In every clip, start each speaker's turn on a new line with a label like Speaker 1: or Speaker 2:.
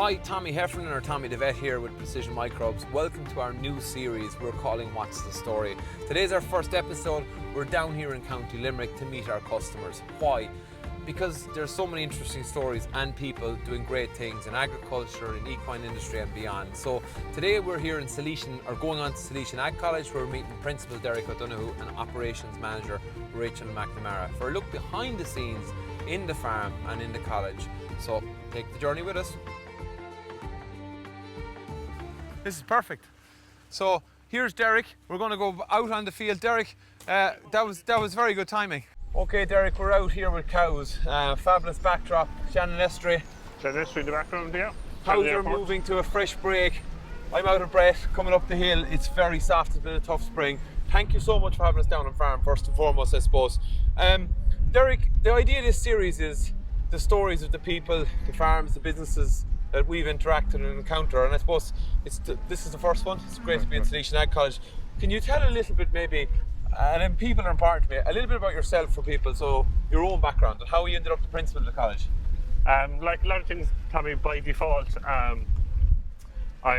Speaker 1: Hi, Tommy Heffernan or Tommy the Vet here with Precision Microbes. Welcome to our new series we're calling What's the Story. Today's our first episode. We're down here in County Limerick to meet our customers. Why? Because there's so many interesting stories and people doing great things in agriculture, in equine industry and beyond. So today we're here in going on to Salesian Agricultural College, where we're meeting Principal Derek O Donaghue and Operations Manager Rachel McNamara for a look behind the scenes in the farm and in the college. So take the journey with us. This is perfect. So here's Derek. We're going to go out on the field. Derek, that was very good timing. Okay, Derek, we're out here with cows. Fabulous backdrop. Shannon Estuary.
Speaker 2: Shannon Estuary in the background, yeah.
Speaker 1: Cows are moving to a fresh break. I'm out of breath coming up the hill. It's very soft. It's been a tough spring. Thank you so much for having us down on farm, first and foremost, I suppose. Derek, the idea of this series is the stories of the people, the farms, the businesses that we've interacted and encountered, and I suppose this is the first one. It's great to be in Salesian Ag College. Can you tell a little bit, maybe, and then people are important to me, a little bit about yourself for people, so your own background and how you ended up the principal of the college?
Speaker 2: Like a lot of things, Tommy, by default, I'm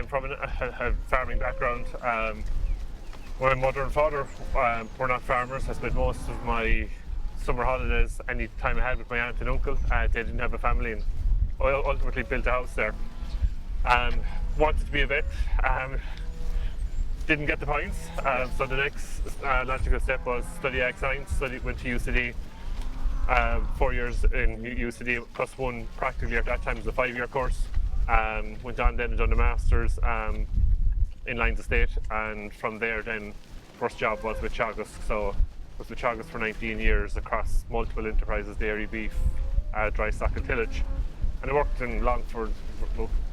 Speaker 2: from a farming background. My mother and father were not farmers. I spent most of my summer holidays, any time I had, with my aunt and uncle. They didn't have a family, and I ultimately built a house there. Wanted to be a vet, didn't get the points, so the next logical step was study ag science. Went to UCD, 4 years in UCD plus one practically at that time. It was a 5-year course. Went on then and done a master's in Lines Estate, and from there then first job was with Teagasc. So I was with Teagasc for 19 years across multiple enterprises: dairy, beef, dry stock and tillage. And I worked in Longford,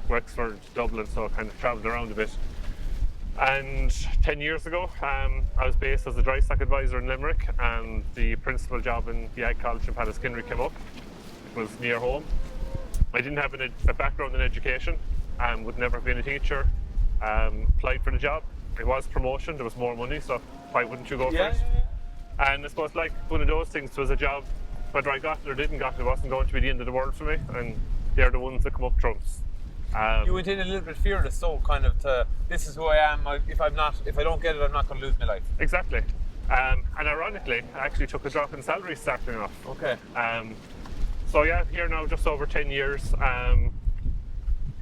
Speaker 2: Wexford, Dublin, so I kind of travelled around a bit. And 10 years ago, I was based as a dry stock advisor in Limerick, and the principal job in the Ag College in Pallaskinry came up. It was near home. I didn't have a background in education, would never have been a teacher. Applied for the job. It was promotion, there was more money, so why wouldn't you go for it? And I suppose, like one of those things, was a job, whether I got it or didn't get it, wasn't going to be the end of the world for me, and they're the ones that come up trumps.
Speaker 1: You went in a little bit fearless, so kind of to, this is who I am. If I don't get it, I'm not going to lose my life.
Speaker 2: Exactly. And ironically, I actually took a drop in salary starting off.
Speaker 1: Okay.
Speaker 2: So yeah, here now just over 10 years,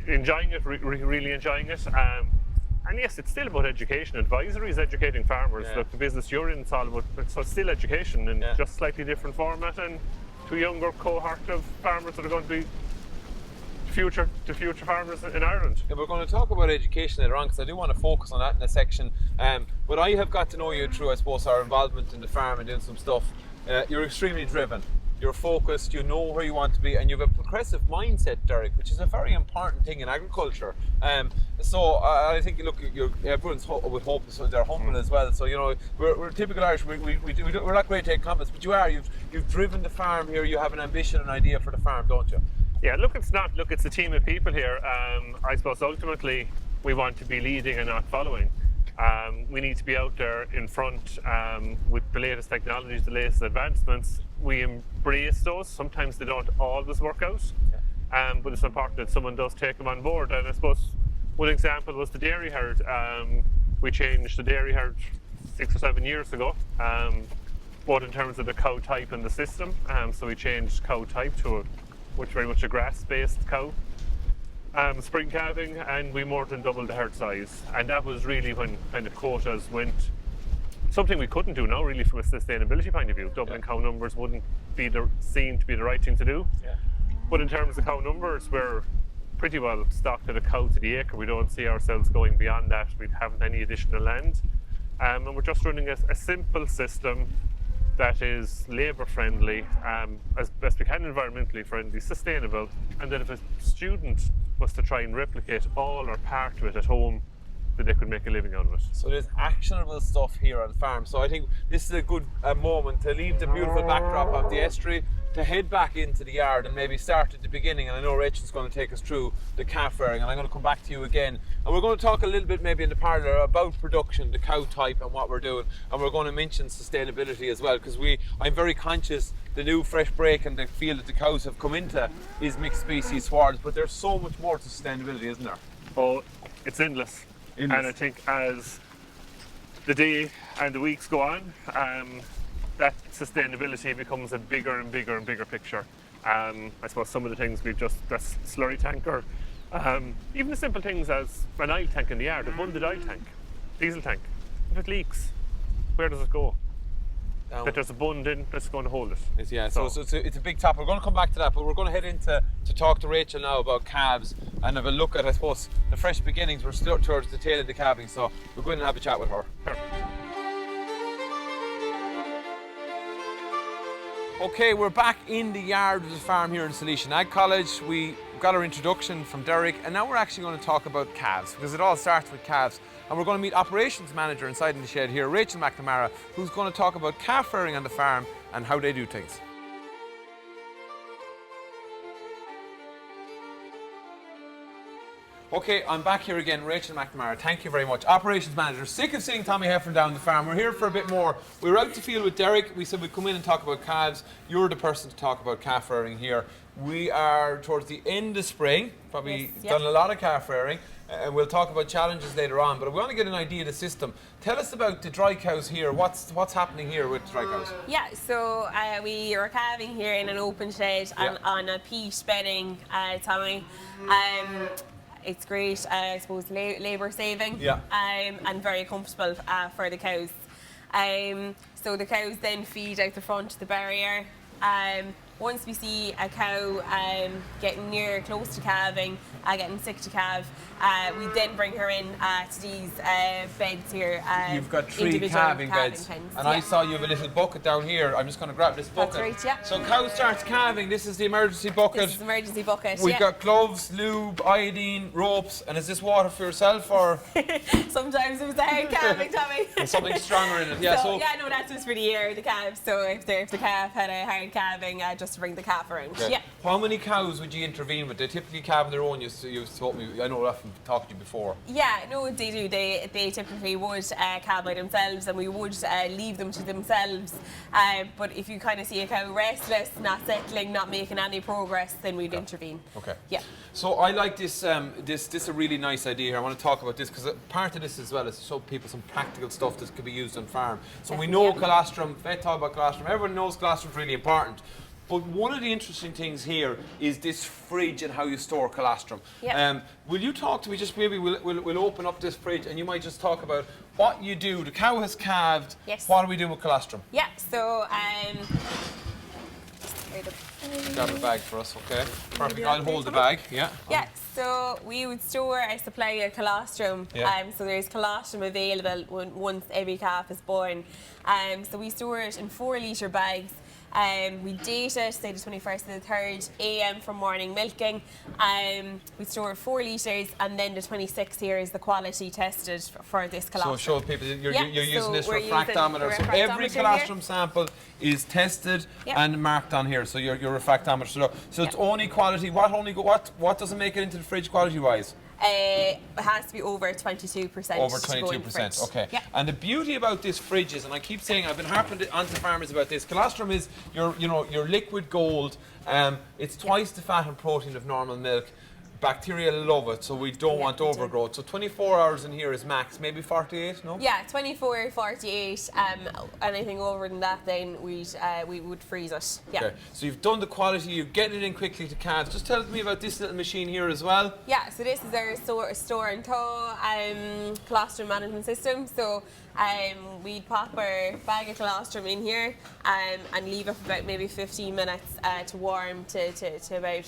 Speaker 2: enjoying it, really enjoying it. And yes, it's still about education. Advisory is educating farmers.
Speaker 1: Yeah.
Speaker 2: Look, the business you're in, it's all about, so it's still education in just slightly different format, and to a younger cohort of farmers that are going to be the future farmers in Ireland.
Speaker 1: Yeah, we're going to talk about education later on, because I do want to focus on that in a section. But I have got to know you through, I suppose, our involvement in the farm and doing some stuff. You're extremely driven. You're focused, you know where you want to be, and you have a progressive mindset, Derek, which is a very important thing in agriculture. So I think, look, everyone's with hope, so they're humble as well. So, you know, we're typical Irish. We're not great to take compliments, but you've driven the farm here. You have an ambition and idea for the farm, don't you?
Speaker 2: Yeah, it's a team of people here. I suppose ultimately we want to be leading and not following. We need to be out there in front with the latest technologies, the latest advancements. We embrace those. Sometimes they don't always work out, but it's important that someone does take them on board. And I suppose one example was the dairy herd. We changed the dairy herd 6 or 7 years ago, both in terms of the cow type and the system. So we changed cow type to very much a grass-based cow. Spring calving, and we more than doubled the herd size, and that was really when kind of quotas went, something we couldn't do now really from a sustainability point of view. Doubling cow numbers wouldn't be seen to be the right thing to do. But in terms of cow numbers, we're pretty well stocked at a cow to the acre. We don't see ourselves going beyond that. We haven't any additional land, and we're just running a simple system that is labour friendly, as best we can, environmentally friendly, sustainable, and that if a student was to try and replicate all or part of it at home, that they could make a living out of it.
Speaker 1: So there's actionable stuff here on the farm. So I think this is a good moment to leave the beautiful backdrop of the estuary, to head back into the yard and maybe start at the beginning. And I know Rachel's going to take us through the calf rearing, and I'm going to come back to you again. And we're going to talk a little bit maybe in the parlour about production, the cow type and what we're doing. And we're going to mention sustainability as well, because I'm very conscious the new fresh break and the field that the cows have come into is mixed species swards, but there's so much more to sustainability, isn't there?
Speaker 2: Oh, it's endless. And I think as the day and the weeks go on, that sustainability becomes a bigger and bigger and bigger picture. I suppose some of the things that's slurry tanker, even the simple things as an oil tank in the yard, a bundled oil tank, diesel tank. If it leaks, where does it go? That there's a bund in that's going to hold it.
Speaker 1: So it's a big topic. We're going to come back to that, but we're going to head into to talk to Rachel now about calves and have a look at, I suppose, the fresh beginnings. We're still towards the tail of the calving, so we're going to have a chat with her. Okay, we're back in the yard of the farm here in Salesian Ag College. We got our introduction from Derek, and now we're actually going to talk about calves, because it all starts with calves. And we're going to meet operations manager inside in the shed here, Rachel McNamara, who's going to talk about calf rearing on the farm and how they do things. Okay, I'm back here again, Rachel McNamara. Thank you very much. Operations manager, sick of seeing Tommy Heffern down the farm. We're here for a bit more. We were out to field with Derek. We said we'd come in and talk about calves. You're the person to talk about calf rearing here. We are towards the end of spring, probably done a lot of calf rearing. And we'll talk about challenges later on, but we want to get an idea of the system. Tell us about the dry cows here. What's happening here with the dry cows?
Speaker 3: Yeah, so we are calving here in an open shed on a peat bedding, Tommy. It's great, I suppose, labour saving and very comfortable for the cows. So the cows then feed out the front of the barrier. Once we see a cow getting close to calving, getting sick to calve, we then bring her in to these beds here.
Speaker 1: You've got 3 calving beds,
Speaker 3: pens,
Speaker 1: and I saw you have a little bucket down here. I'm just going to grab this bucket.
Speaker 3: That's right,
Speaker 1: So cow starts calving. This is the emergency bucket.
Speaker 3: This is the emergency bucket.
Speaker 1: We've got gloves, lube, iodine, ropes, and is this water for yourself or?
Speaker 3: Sometimes it was the hard calving, Tommy.
Speaker 1: And something stronger in it.
Speaker 3: No, that's just for the ear, the calves. So if the calf had a hard calving, just to bring the calf around.
Speaker 1: Okay.
Speaker 3: Yeah.
Speaker 1: How many cows would you intervene with? They typically calve on their own. You've told me. I know I've often talked to you before.
Speaker 3: Yeah, no, they do. They typically would calve by themselves, and we would leave them to themselves. But if you kind of see a cow restless, not settling, not making any progress, then we'd intervene.
Speaker 1: Okay.
Speaker 3: Yeah.
Speaker 1: So I like this. This is a really nice idea here. I want to talk about this because part of this as well is to show people some practical stuff that could be used on farm. So we know colostrum. They talk about colostrum. Everyone knows colostrum is really important. But one of the interesting things here is this fridge and how you store colostrum.
Speaker 3: Yeah.
Speaker 1: Will you talk to me, just maybe we'll open up this fridge and you might just talk about what you do. The cow has calved.
Speaker 3: Yes.
Speaker 1: What are we doing with colostrum?
Speaker 3: Yeah, so
Speaker 1: Grab a bag for us, okay? Perfect, I'll hold the bag, yeah.
Speaker 3: Yeah, so we would store a supply of colostrum. So there's colostrum available once every calf is born. So we store it in 4-litre bags. We date it, say the 21st to the 3rd a.m. for morning milking. We store 4 litres, and then the 26th here is the quality tested for this colostrum.
Speaker 1: So show people you're using this refractometer. So
Speaker 3: refractometer
Speaker 1: every colostrum sample is tested and marked on here. So your refractometer. So it's only quality. What doesn't make it into the fridge quality wise?
Speaker 3: It has to be over 22%.
Speaker 1: Over 22%, okay.
Speaker 3: Yeah.
Speaker 1: And the beauty about this fridge is, and I keep saying, I've been harping onto farmers about this, colostrum is your liquid gold. It's twice the fat and protein of normal milk. Bacteria love it, so we don't want overgrowth. So 24 hours in here is max, maybe 48, no?
Speaker 3: Yeah, 24, 48. Anything over than that, then we would freeze it. Yeah.
Speaker 1: Okay. So you've done the quality, you're getting it in quickly to calves. Just tell me about this little machine here as well.
Speaker 3: Yeah, so this is our store and thaw colostrum management system. So we'd pop our bag of colostrum in here and leave it for about maybe 15 minutes to warm to about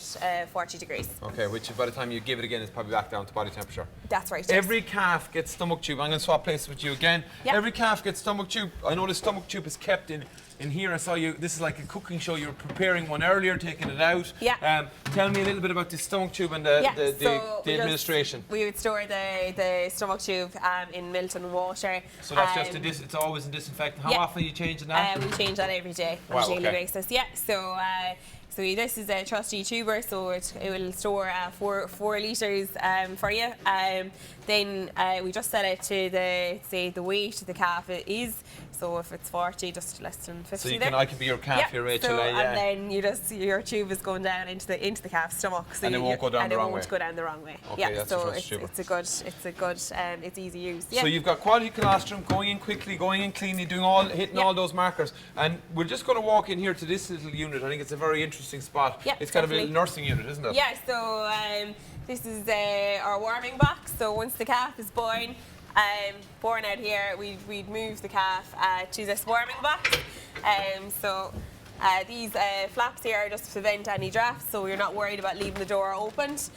Speaker 3: 40 degrees.
Speaker 1: Okay, which about by the time you give it again, it's probably back down to body temperature.
Speaker 3: That's right.
Speaker 1: Every calf gets stomach tube. I'm going to swap places with you again.
Speaker 3: Yep.
Speaker 1: Every calf gets stomach tube. I know the stomach tube is kept in here. I saw you, this is like a cooking show. You were preparing one earlier, taking it out.
Speaker 3: Yeah.
Speaker 1: Tell me a little bit about the stomach tube and the administration.
Speaker 3: We would store the stomach tube in Milton water.
Speaker 1: So that's just it's always in disinfectant. How often are you changing that?
Speaker 3: We change that every day on a daily basis. Yeah. So this is a trusty tuber, so it will store 4 litres for you. Then we just set it to the weight the calf is. So if it's 40, just less than 50. So
Speaker 1: I can be your calf here, Rachel.
Speaker 3: So, and then your tube is going down into the calf's stomach. So
Speaker 1: and it won't go down the wrong way.
Speaker 3: And it won't go down the wrong way.
Speaker 1: Okay,
Speaker 3: yeah. So it's easy use. Yeah.
Speaker 1: So you've got quality colostrum going in quickly, going in cleanly, hitting all those markers. And we're just going to walk in here to this little unit. I think it's a very interesting spot.
Speaker 3: Yeah,
Speaker 1: it's kind of a little nursing unit, isn't it?
Speaker 3: Yeah. So this is our warming box. So once the calf is born out here, we'd move the calf to this warming box. These flaps here are just to prevent any drafts, so you're not worried about leaving the door opened.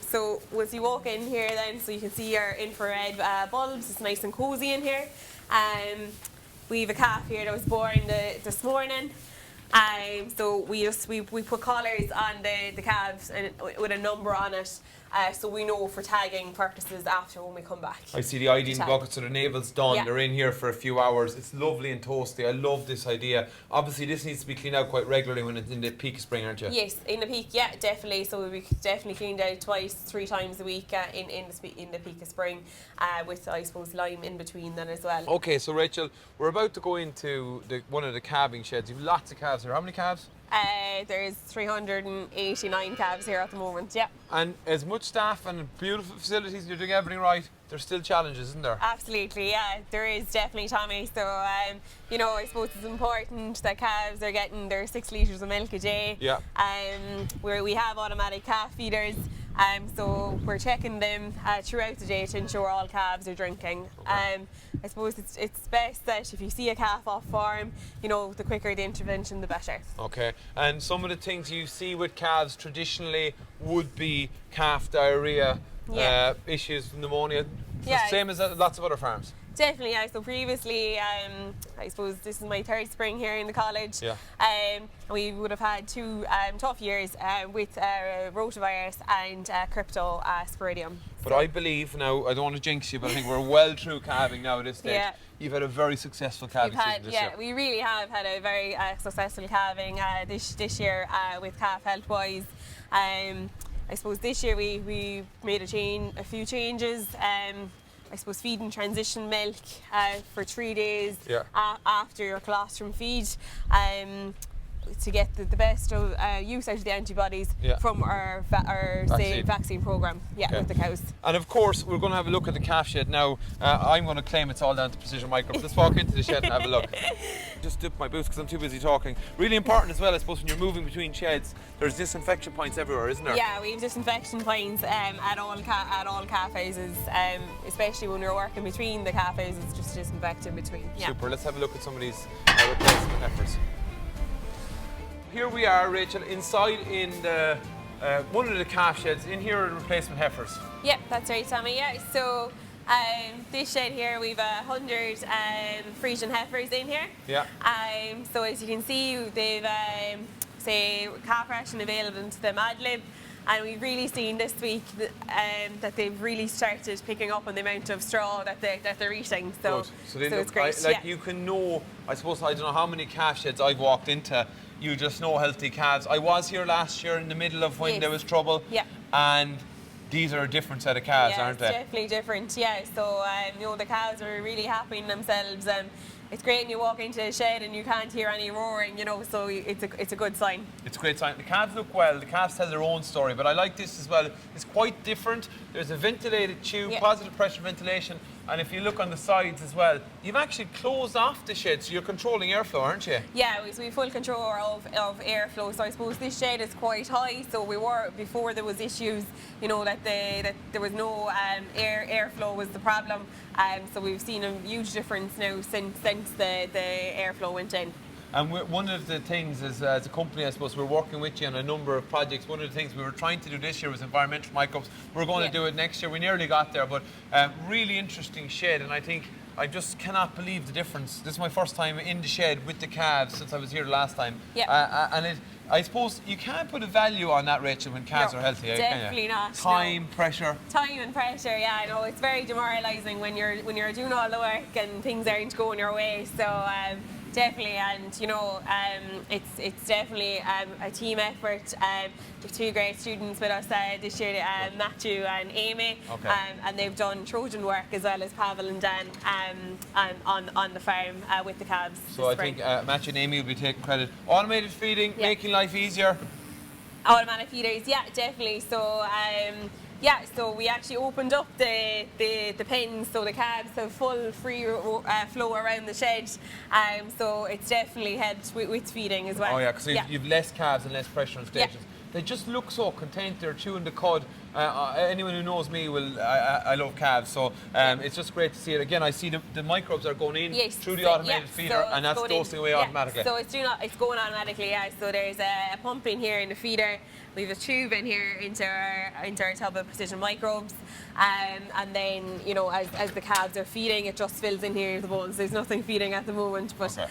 Speaker 3: So once you walk in here then, so you can see our infrared bulbs, it's nice and cosy in here. We have a calf here that was born this morning. So we put collars on the calves and with a number on it, so we know for tagging purposes after when we come back.
Speaker 1: I see the iodine buckets, so the navel's done.
Speaker 3: Yeah.
Speaker 1: They're in here for a few hours. It's lovely and toasty. I love this idea. Obviously, this needs to be cleaned out quite regularly when it's in the peak of spring, aren't you?
Speaker 3: Yes, in the peak, yeah, definitely. So we definitely cleaned out 2-3 times a week in the peak of spring, with I suppose lime in between then as well.
Speaker 1: Okay, so Rachel, we're about to go into one of the calving sheds. You've lots of calves here. How many calves?
Speaker 3: There's 389 calves here at the moment, yeah.
Speaker 1: And as much staff and beautiful facilities, you're doing everything right, there's still challenges, isn't there?
Speaker 3: Absolutely, yeah, there is definitely, Tommy. So, I suppose it's important that calves are getting their 6 litres of milk a day.
Speaker 1: Yeah.
Speaker 3: Where we have automatic calf feeders. So we're checking them throughout the day to ensure all calves are drinking.
Speaker 1: Okay.
Speaker 3: I suppose it's best that if you see a calf off farm, the quicker the intervention, the better.
Speaker 1: Okay, and some of the things you see with calves traditionally would be calf diarrhea, issues, pneumonia, same as lots of other farms.
Speaker 3: Definitely, yeah. So previously, I suppose this is my 3rd spring here in the college.
Speaker 1: Yeah.
Speaker 3: We would have had 2 tough years with rotavirus and cryptosporidium.
Speaker 1: But I believe now, I don't want to jinx you, but I think we're well through calving now at this stage.
Speaker 3: Yeah.
Speaker 1: You've had a very successful calving season this year.
Speaker 3: We really have had a very successful calving this year with calf health wise. I suppose this year we made a few changes. I suppose feed and transition milk for 3 days after your colostrum feed to get the best use out of the antibodies from our vaccine programme with the cows.
Speaker 1: And of course we're going to have a look at the calf shed now. I'm going to claim it's all down to Precision Microbes. Let's walk into the shed and have a look. Just dip my boots because I'm too busy talking. Really important as well, I suppose, when you're moving between sheds, there's disinfection points everywhere, isn't there?
Speaker 3: Yeah, we have disinfection points at all calf houses, especially when we're working between the calf houses, just disinfect in between. Yeah.
Speaker 1: Super, let's have a look at some of these replacement heifers. Here we are, Rachel, inside in the one of the calf sheds. In here are the replacement heifers.
Speaker 3: Yeah, that's right, Tommy. Yeah, so this shed here, we've 100 Frisian heifers in here.
Speaker 1: Yeah.
Speaker 3: So as you can see, they've say calf ration available to them ad lib. And we've really seen this week that they've really started picking up on the amount of straw that they're eating. So it's great.
Speaker 1: You can know, I suppose, I don't know how many calf sheds I've walked into. You just know healthy calves. I was here last year in the middle of when there was trouble.
Speaker 3: Yeah.
Speaker 1: And these are a different set of calves, aren't they?
Speaker 3: Yeah, definitely different. Yeah. So the calves are really happy in themselves. It's great when you walk into a shed and you can't hear any roaring, so it's a good sign.
Speaker 1: It's a great sign. The calves look well, the calves tell their own story, but I like this as well. It's quite different. There's a ventilated tube, positive pressure ventilation, and if you look on the sides as well, you've actually closed off the shed, so you're controlling airflow, aren't you?
Speaker 3: Yeah, we have full control of airflow, so I suppose this shed is quite high, so we were, before there was issues, that there was no airflow was the problem, so we've seen a huge difference now since the airflow went in.
Speaker 1: And one of the things as a company, I suppose, we're working with you on a number of projects. One of the things we were trying to do this year was environmental microbes. We're going to do it next year. We nearly got there, but really interesting shed, and I think I just cannot believe the difference. This is my first time in the shed with the calves since I was here the last time. And I suppose you can't put a value on that, Rachel, when calves are healthy.
Speaker 3: Definitely not.
Speaker 1: Time, pressure.
Speaker 3: Time and pressure. Yeah, I know it's very demoralising when you're doing all the work and things aren't going your way. So definitely, and you know, it's definitely a team effort. We have 2 great students with us this year, Matthew and Amy, and they've done Trojan work as well as Pavel and Dan on the farm with the calves.
Speaker 1: So I think Matthew and Amy will be taking credit. Automated feeding, making life easier.
Speaker 3: Automatic feeders, yeah, definitely. So. So we actually opened up the pens, so the calves have full free flow around the shed. So it's definitely helped with feeding as well.
Speaker 1: Oh yeah, because you've less calves and less pressure on stations. They just look so content. They're chewing the cud. Anyone who knows me will. I love calves, so it's just great to see it. Again, I see the microbes are going in through the automated feeder, and that's dosing away automatically.
Speaker 3: So it's going automatically. Yeah. So there's a pump in here in the feeder. We have a tube in here into our tub of Precision Microbes, and then you know as the calves are feeding, it just fills in here the bowls. There's nothing feeding at the moment, but.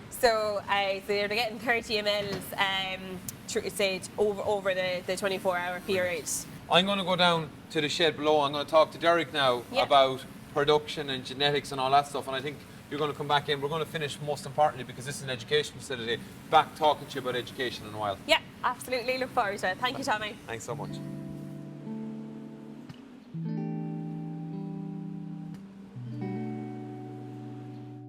Speaker 3: So they're getting 30 mLs say over the 24-hour period.
Speaker 1: I'm going to go down to the shed below. I'm going to talk to Derek now about production and genetics and all that stuff, and I think you're going to come back in. We're going to finish, most importantly, because this is an education facility, back talking to you about education in a while.
Speaker 3: Yeah, absolutely. Look forward to it. Thank you, Tommy.
Speaker 1: Thanks so much.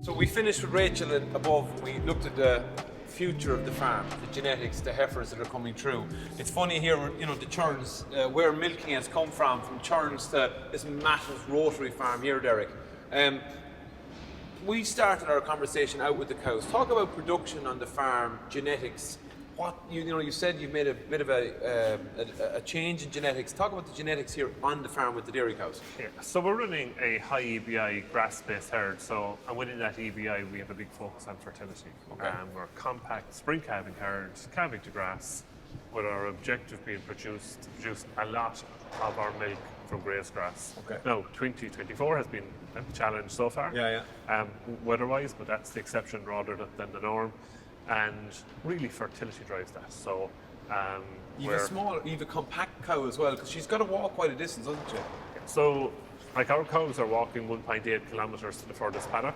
Speaker 1: So we finished with Rachel above. We looked at the future of the farm, the genetics, the heifers that are coming through. It's funny here, you know, the churns, where milking has come from churns to this massive rotary farm here, Derek. We started our conversation out with the cows. Talk about production on the farm, genetics. What you said you've made a bit of a change in genetics. Talk about the genetics here on the farm with the dairy cows.
Speaker 2: Yeah, so we're running a high EBI grass-based herd. So, and within that EBI, we have a big focus on fertility. We're a compact spring calving herd, calving to grass, with our objective being to produce a lot of our milk from graze grass. Now, 2024 has been a challenge so far. Weather-wise, but that's the exception rather than the norm. And really fertility drives that. So
Speaker 1: you've a compact cow as well, because she's got to walk quite a distance, doesn't she?
Speaker 2: So like our cows are walking 1.8 kilometres to the furthest paddock.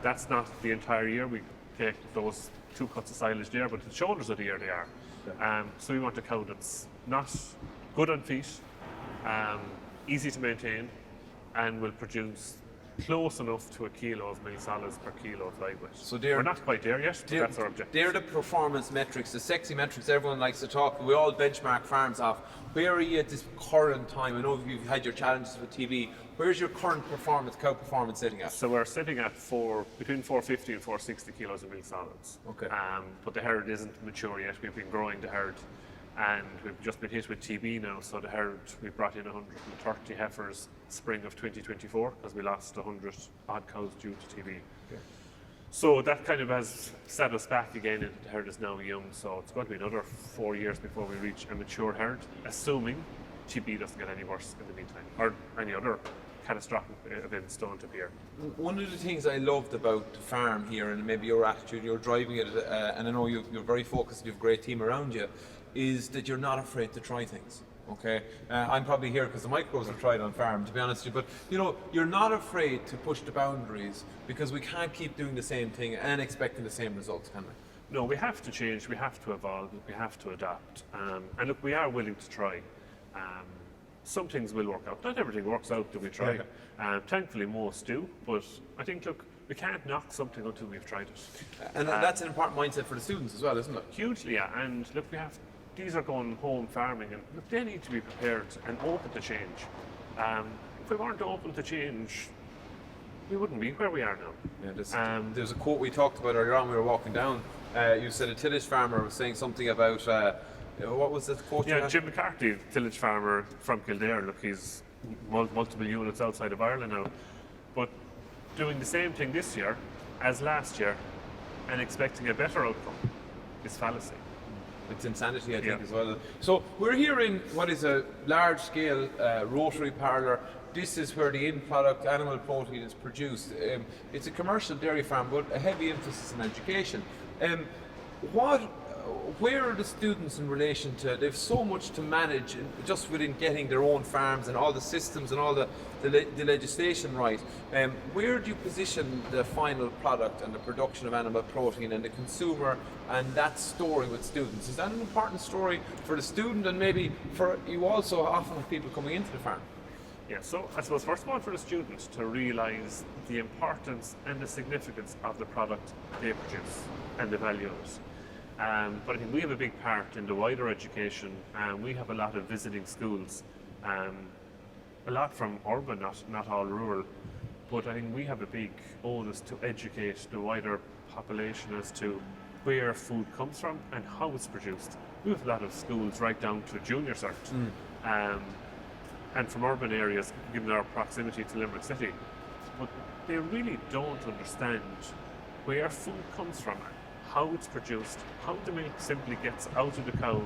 Speaker 2: That's not the entire year. We take those 2 cuts of silage there, but the shoulders of the year they are. So we want a cow that's not good on feet, easy to maintain, and will produce close enough to 1 kilo of milk solids per kilo of live weight. So we're not quite there yet, but that's our objective.
Speaker 1: They're the performance metrics, the sexy metrics everyone likes to talk. We all benchmark farms off. Where are you at this current time? I know you've had your challenges with TV. Where's your current performance, cow performance sitting at?
Speaker 2: So we're sitting at between 450 and 460 kilos of milk solids. But the herd isn't mature yet. We've been growing the herd, and we've just been hit with TB now. So the herd, we brought in 130 heifers spring of 2024 because we lost 100 odd cows due to TB. So that kind of has set us back again, and the herd is now young. So it's going to be another 4 years before we reach a mature herd, assuming TB doesn't get any worse in the meantime, or any other catastrophic events don't appear.
Speaker 1: One of the things I loved about the farm here, and maybe your attitude, you're driving it, and I know you're very focused, you have a great team around you, is that you're not afraid to try things. I'm probably here because the microbes are tried on farm, to be honest with you, but you know, you're not afraid to push the boundaries, because we can't keep doing the same thing and expecting the same results, can we?
Speaker 2: No, we have to change, we have to evolve, we have to adapt, and look, we are willing to try. Some things will work out. Not everything works out that we try. Thankfully, most do. But I think, look, we can't knock something until we've tried it.
Speaker 1: And that's an important mindset for the students as well, isn't it?
Speaker 2: Hugely, yeah. And look, these are going home farming, and look, they need to be prepared and open to change. If we weren't open to change, we wouldn't be where we are now.
Speaker 1: There's a quote we talked about earlier on. We were walking down. You said a tillage farmer was saying something about. What was the quote?
Speaker 2: Yeah, Jim McCarthy, tillage farmer from Kildare. Look, he's multiple units outside of Ireland now, but doing the same thing this year as last year, and expecting a better outcome is fallacy.
Speaker 1: It's insanity, I think, as well. So we're here in what is a large-scale rotary parlour. This is where the end product, animal protein, is produced. It's a commercial dairy farm, but a heavy emphasis on education. Where are the students in relation to? They've so much to manage just within getting their own farms and all the systems and all the legislation right. Where do you position the final product and the production of animal protein and the consumer and that story with students? Is that an important story for the student, and maybe for you also often have people coming into the farm?
Speaker 2: Yeah, so I suppose first of all for the students to realise the importance and the significance of the product they produce and the value of it. But I think we have a big part in the wider education. We have a lot of visiting schools, a lot from urban, not all rural, but I think we have a big onus to educate the wider population as to where food comes from and how it's produced. We have a lot of schools right down to junior cert, and from urban areas, given our proximity to Limerick City, but they really don't understand where food comes from, how it's produced, how the milk simply gets out of the cow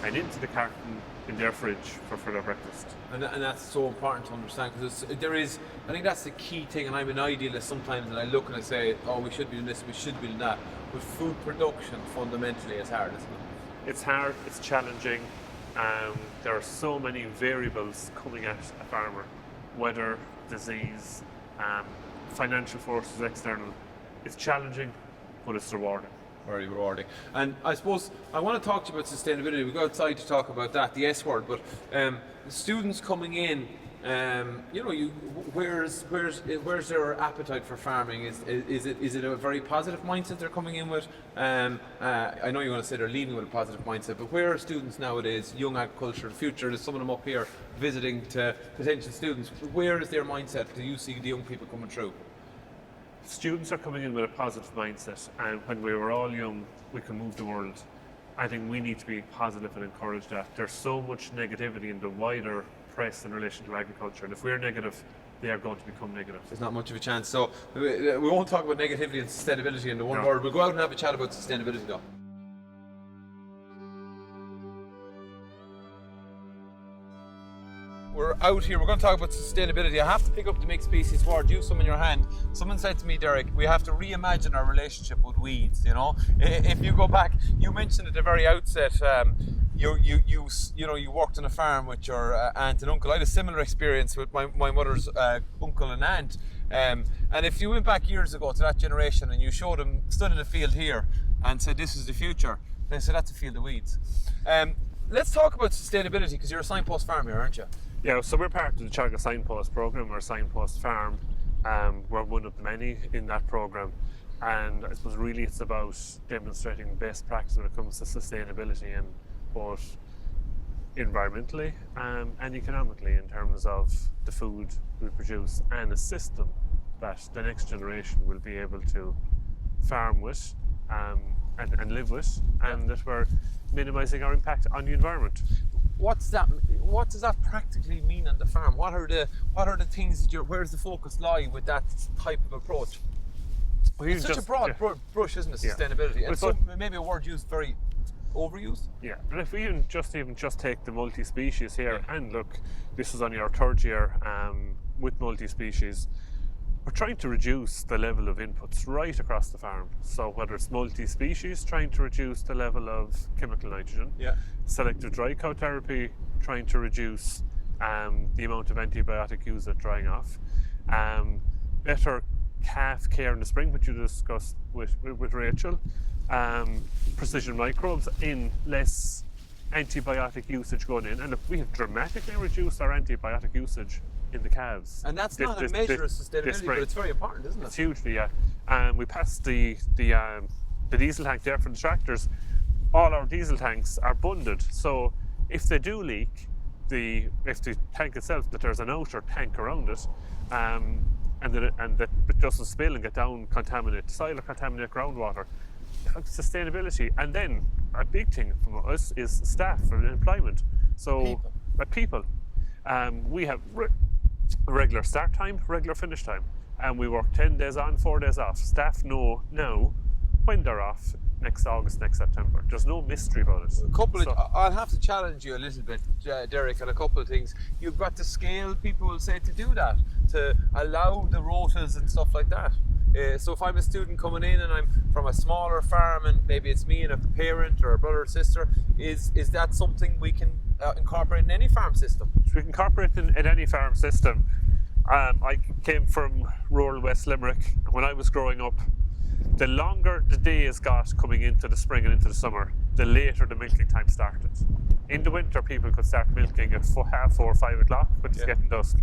Speaker 2: and into the carton in their fridge for their breakfast.
Speaker 1: And that's so important to understand, because I think that's the key thing, and I'm an idealist sometimes, and I look and I say, oh, we should be doing this, we should be doing that, but food production fundamentally is hard, isn't it?
Speaker 2: It's hard, it's challenging. There are so many variables coming at a farmer, weather, disease, financial forces, external. It's challenging, but it's rewarding.
Speaker 1: Very rewarding. And I suppose I want to talk to you about sustainability. We go outside to talk about that, the S word, but students coming in, where's their appetite for farming? Is it a very positive mindset they're coming in with? I know you're going to say they're leaving with a positive mindset, but where are students nowadays, young agriculture, the future? There's some of them up here visiting to potential students. Where is their mindset? Do you see the young people coming through?
Speaker 2: Students are coming in with a positive mindset, and when we were all young, we can move the world. I think we need to be positive and encourage that. There's so much negativity in the wider press in relation to agriculture, and if we're negative, they are going to become negative.
Speaker 1: There's not much of a chance. So we won't talk about negativity and sustainability in the one word. We'll go out and have a chat about sustainability though. We're out here, we're going to talk about sustainability. I have to pick up the mixed species word. You have some in your hand. Someone said to me, Derek, we have to reimagine our relationship with weeds, you know. If you go back, you mentioned at the very outset, you worked on a farm with your aunt and uncle. I had a similar experience with my mother's uncle and aunt. And if you went back years ago to that generation and you showed them, stood in a field here and said, this is the future, they said, that's a field of weeds. Let's talk about sustainability, because you're a signpost farm here, aren't you?
Speaker 2: Yeah, so we're part of the Teagasc Signpost programme, or Signpost Farm. We're one of the many in that programme, and I suppose really it's about demonstrating best practice when it comes to sustainability, and both environmentally and economically, in terms of the food we produce and a system that the next generation will be able to farm with and live with, and that we're minimising our impact on the environment.
Speaker 1: What does that practically mean on the farm? What are the things that where's the focus lie with that type of approach? Well, it's such a broad brush, isn't it? Sustainability, and so maybe a word used very overused.
Speaker 2: Yeah, but if we even just take the multi-species here, and look, this is only our third year with multi-species. We're trying to reduce the level of inputs right across the farm. So whether it's multi-species, trying to reduce the level of chemical nitrogen, selective dry cow therapy, trying to reduce the amount of antibiotic use at drying off, better calf care in the spring, which you discussed with Rachel, precision microbes in less antibiotic usage going in, and if we have dramatically reduced our antibiotic usage in the calves.
Speaker 1: And that's not a measure of sustainability, but it's very important, isn't it?
Speaker 2: It's hugely, yeah. We passed the diesel tank there for the tractors. All our diesel tanks are bunded, so if they do leak, if the tank itself, that there's an outer tank around it, and that it doesn't spill and get down, contaminate soil or contaminate groundwater. Sustainability, and then a big thing from us is staff and employment. So people. We have regular start time, regular finish time, and we work 10 days on, 4 days off. Staff know now when they're off, next August, next September. There's no mystery about it.
Speaker 1: I'll have to challenge you a little bit, Derek, on a couple of things. You've got to scale, people will say, to do that, to allow the rotas and stuff like that. So if I'm a student coming in and I'm from a smaller farm and maybe it's me and a parent or a brother or sister, is that something we can incorporate in any farm system?
Speaker 2: We can incorporate in any farm system. I came from rural West Limerick. When I was growing up, the longer the days got coming into the spring and into the summer, the later the milking time started. In the winter, people could start milking at 4:30 or 5 o'clock when it's getting dusk.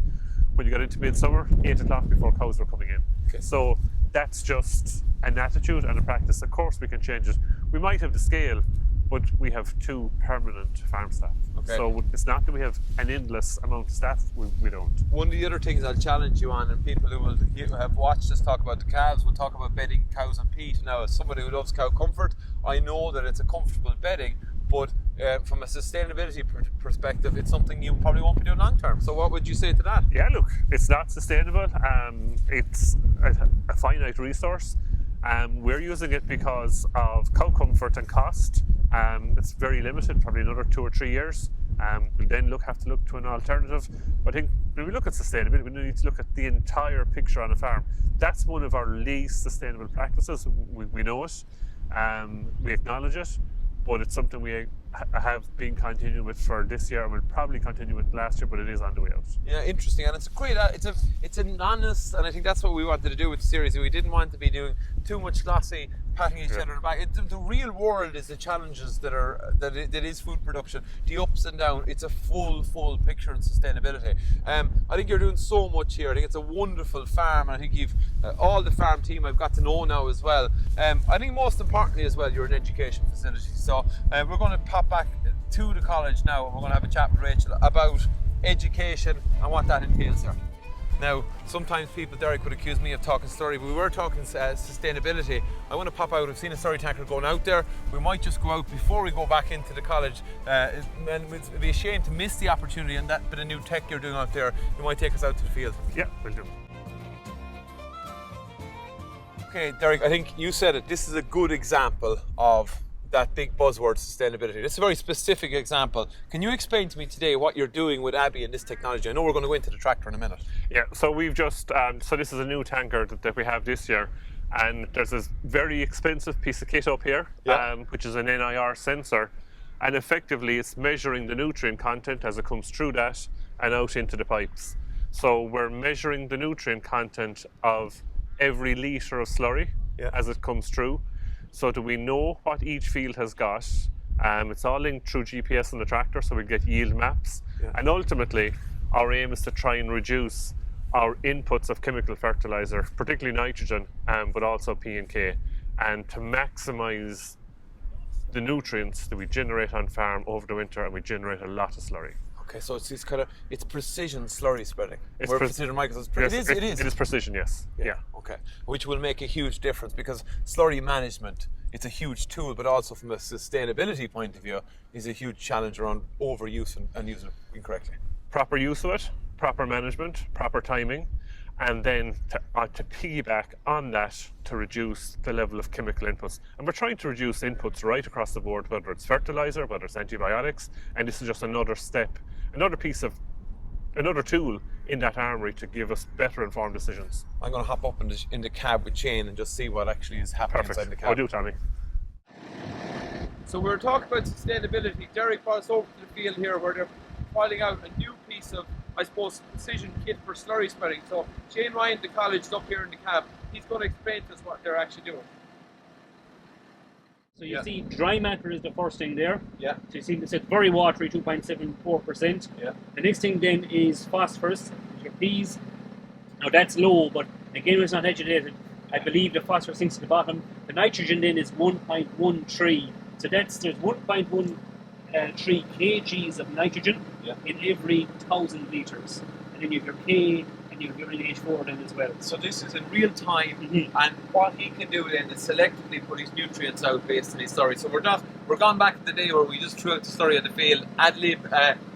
Speaker 2: When you got into midsummer, 8 o'clock before cows were coming in.
Speaker 1: Okay.
Speaker 2: So that's just an attitude and a practice. Of course we can change it. We might have the scale, but we have 2 permanent farm staff.
Speaker 1: Okay.
Speaker 2: So it's not that we have an endless amount of staff, we don't.
Speaker 1: One of the other things I'll challenge you on, and people who will have watched us talk about the calves will talk about bedding cows on peat. Now, as somebody who loves cow comfort, I know that it's a comfortable bedding, but from a sustainability perspective, it's something you probably won't be doing long term. So what would you say to that?
Speaker 2: Yeah, look, it's not sustainable. It's a finite resource. We're using it because of cow comfort and cost. It's very limited, probably another 2 or 3 years. We'll then have to look to an alternative. But I think when we look at sustainability, we need to look at the entire picture on a farm. That's one of our least sustainable practices. We know it, we acknowledge it, but it's something we have been continuing with for this year, and we'll probably continue with last year, but it is on the way out.
Speaker 1: Yeah, interesting, and it's a great, it's an honest, and I think that's what we wanted to do with the series. We didn't want to be doing too much glossy, patting each other on the back. The real world is the challenges that is food production, the ups and downs. It's a full picture in sustainability. I think you're doing so much here. I think it's a wonderful farm, and I think you've all the farm team I've got to know now as well. I think most importantly as well, you're an education facility. So we're going to pop back to the college now, and we're going to have a chat with Rachel about education and what that entails there. Now, sometimes people, Derek, would accuse me of talking slurry, but we were talking sustainability. I want to pop out. I've seen a slurry tanker going out there. We might just go out before we go back into the college. And it'd be a shame to miss the opportunity, and that bit of new tech you're doing out there, you might take us out to the field.
Speaker 2: Yeah, we'll do.
Speaker 1: Okay, Derek, I think you said it. This is a good example of that big buzzword, sustainability. It's a very specific example. Can you explain to me today what you're doing with Abby and this technology? I know we're going to go into the tractor in a minute.
Speaker 2: Yeah, so we've just, so this is a new tanker that we have this year, and there's this very expensive piece of kit up here, which is an NIR sensor, and effectively it's measuring the nutrient content as it comes through that and out into the pipes. So we're measuring the nutrient content of every litre of slurry as it comes through. So do we know what each field has got? It's all linked through GPS on the tractor, so we get yield maps. And ultimately, our aim is to try and reduce our inputs of chemical fertilizer, particularly nitrogen, but also P and K, and to maximise the nutrients that we generate on farm over the winter, and we generate a lot of slurry.
Speaker 1: Okay, so it's precision slurry spreading.
Speaker 2: It's
Speaker 1: Precision Microbes.
Speaker 2: Yes, it is precision, yes. Yeah.
Speaker 1: Okay, which will make a huge difference, because slurry management, it's a huge tool, but also from a sustainability point of view, is a huge challenge around overuse and using it incorrectly.
Speaker 2: Proper use of it, proper management, proper timing, and then to piggyback on that to reduce the level of chemical inputs. And we're trying to reduce inputs right across the board, whether it's fertilizer, whether it's antibiotics, and this is just another step, another tool in that armory to give us better informed decisions.
Speaker 1: I'm going to hop up in the cab with Shane and just see what actually is happening inside the cab.
Speaker 2: I'll do, Tommy.
Speaker 1: So we were talking about sustainability. Derek brought us over to the field here where they're filing out a new piece of, I suppose, precision kit for slurry spreading. So Shane Ryan, the college, is up here in the cab. He's going to explain to us what they're actually doing.
Speaker 4: So you see dry matter is the first thing there.
Speaker 1: Yeah.
Speaker 4: So you see it's very watery, 2.74%.
Speaker 1: Yeah.
Speaker 4: The next thing then is phosphorus, your P's. Now that's low, but again it's not agitated. I believe the phosphorus sinks to the bottom. The nitrogen then is 1.13. So there's 1.13 kgs of nitrogen in every 1,000 litres. And then you have your K and you have your NH4 then as well.
Speaker 1: So this is in real time, and what he can do then is selectively put his nutrients out based on his slurry. So we're gone back to the day where we just threw out the slurry at the field, ad lib.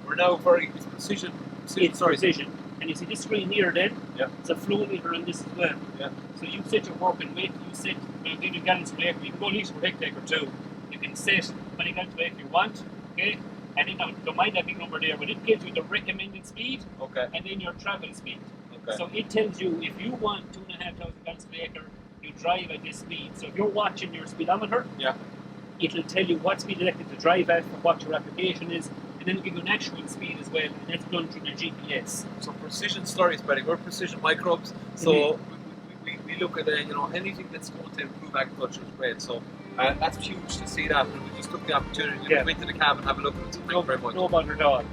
Speaker 1: We're now it's precision.
Speaker 4: It's precision. And you see this screen here then,
Speaker 1: it's
Speaker 4: a flow meter on this as well.
Speaker 1: Yeah.
Speaker 4: So you set your working weight, you set Now, give you gallons per acre, you can go litre per hectare too. You can set how many gallons per acre you want, okay? And then don't mind that big number there, but it gives you the recommended speed,
Speaker 1: Okay.
Speaker 4: and then your travel speed.
Speaker 1: Okay.
Speaker 4: So it tells you if you want 2,500 gallons per acre, you drive at this speed. So if you're watching your speedometer,
Speaker 1: Yeah.
Speaker 4: it'll tell you what speed elected to drive at, for what your application is, and then it'll give you an actual speed as well, and that's done through the GPS.
Speaker 1: So precision slurry spreading, we're precision microbes. So we look at anything that's going to improve agriculture is great. So that's huge to see that. And we just took the opportunity to go into the cab and have a look at it. So thank you very much.
Speaker 4: No bother at all.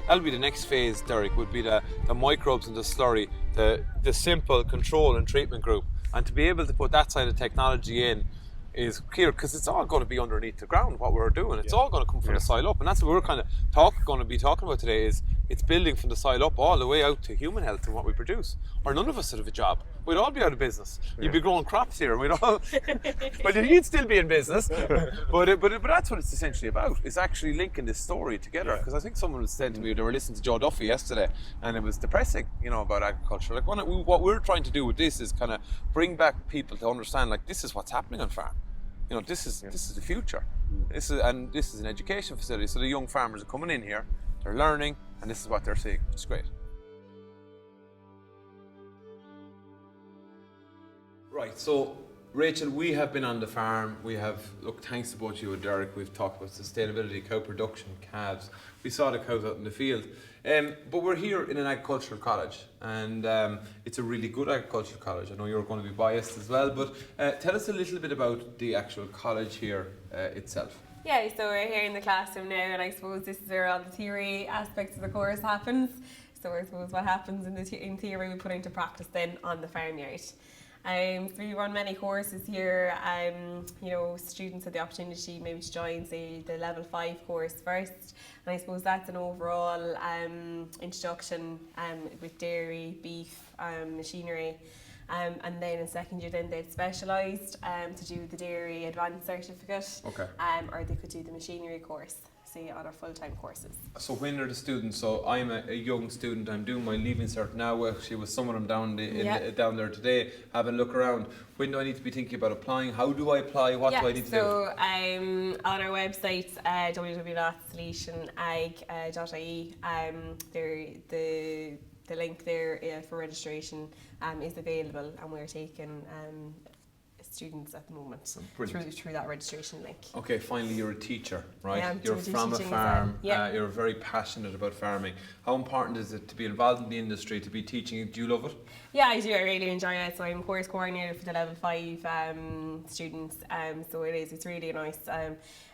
Speaker 1: That'll be the next phase, Derek, would be the microbes and the slurry, the simple control and treatment group. And to be able to put that side of technology in is clear, because it's all going to be underneath the ground, what we're doing. It's all going to come from the soil up. And that's what we're kind of going to be talking about today, is it's building from the soil up all the way out to human health and what we produce. Or none of us would have a job. We'd all be out of business. You'd be growing crops here. We'd all, well, you'd still be in business. But that's what it's essentially about, is actually linking this story together. Because I think someone was saying to me, they were listening to Joe Duffy yesterday, and it was depressing, about agriculture. Like what we're trying to do with this is kind of bring back people to understand, like, this is what's happening on farm. This is the future. This is an education facility. So the young farmers are coming in here, they're learning, and this is what they're seeing. It's great. Right, so Rachel, we have been on the farm. We have, look, thanks to both you and Derek, we've talked about sustainability, cow production, calves. We saw the cows out in the field. But we're here in an agricultural college, and it's a really good agricultural college. I know you're going to be biased as well, but tell us a little bit about the actual college here itself.
Speaker 3: Yeah, so we're here in the classroom now, and I suppose this is where all the theory aspects of the course happens. So I suppose what happens in theory we put into practice then on the farmyard. So we run many courses here. Students have the opportunity maybe to join, say, the level 5 course first, and I suppose that's an overall introduction with dairy, beef, machinery, and then in second year then they'd specialised to do the dairy advanced certificate, or they could do the machinery course, say, on our full-time courses.
Speaker 1: So when are the students? So I'm a young student. I'm doing my leaving cert now. Actually, with someone I'm down there today, having a look around. When do I need to be thinking about applying? How do I apply? What do I need to do?
Speaker 3: So on our website, www.salesianag.ie, the link there for registration is available, and we're taking students at the moment through that registration link.
Speaker 1: Okay, finally, you're a teacher, right?
Speaker 3: Yeah,
Speaker 1: you're from a farm. You're very passionate about farming. How important is it to be involved in the industry, to be teaching? Do you love it?
Speaker 3: Yeah, I do. I really enjoy it. So I'm course coordinator for the level 5 students. So it's really nice.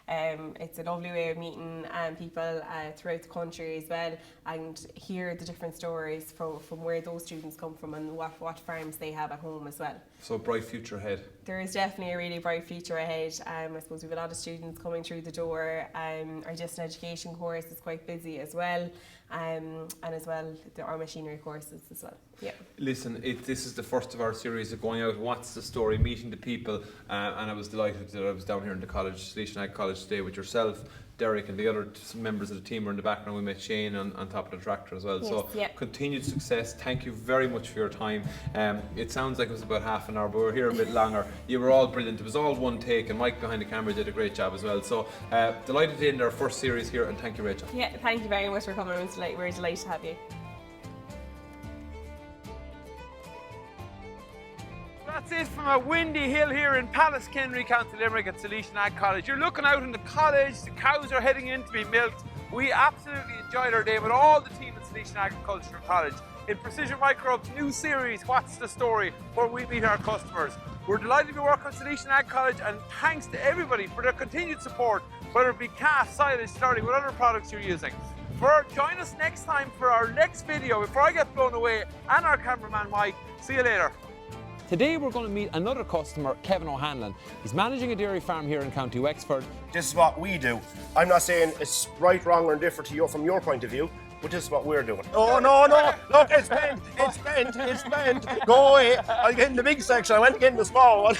Speaker 3: It's a lovely way of meeting people throughout the country as well, and hear the different stories from where those students come from and what farms they have at home as well.
Speaker 1: So a bright future ahead.
Speaker 3: There is definitely a really bright future ahead. I suppose we have a lot of students coming through the door. Our distance education course is quite busy as well, and as well our machinery courses as well. Yeah.
Speaker 1: Listen, this is the first of our series of going out. What's the story? Meeting the people, and I was delighted that I was down here in the college, Salesian Ag College today with yourself, Derek, and the other members of the team were in the background. We met Shane on top of the tractor as well. Yes, continued success. Thank you very much for your time. It sounds like it was about half an hour, but we're here a bit longer. You were all brilliant. It was all one take, and Mike behind the camera did a great job as well. So delighted to end our first series here, and thank you, Rachel.
Speaker 3: Yeah, thank you very much for coming. We're delighted to have you.
Speaker 1: That's it from a windy hill here in Pallaskenry, County Limerick at Salesian Ag College. You're looking out in the college, the cows are heading in to be milked. We absolutely enjoyed our day with all the team at Salesian Agricultural College. In Precision Microbes' new series, What's the Story?, where we meet our customers. We're delighted to be working with Salesian Ag College, and thanks to everybody for their continued support, whether it be calf, silage, slurry, whatever products you're using. Join us next time for our next video before I get blown away, and our cameraman Mike. See you later. Today we're going to meet another customer, Kevin O'Hanlon. He's managing a dairy farm here in County Wexford.
Speaker 5: This is what we do. I'm not saying it's right, wrong or indifferent to you from your point of view, but this is what we're doing. Oh, no, look, it's bent, it's bent. Go away. I'll get in the big section, I went to get in the small one.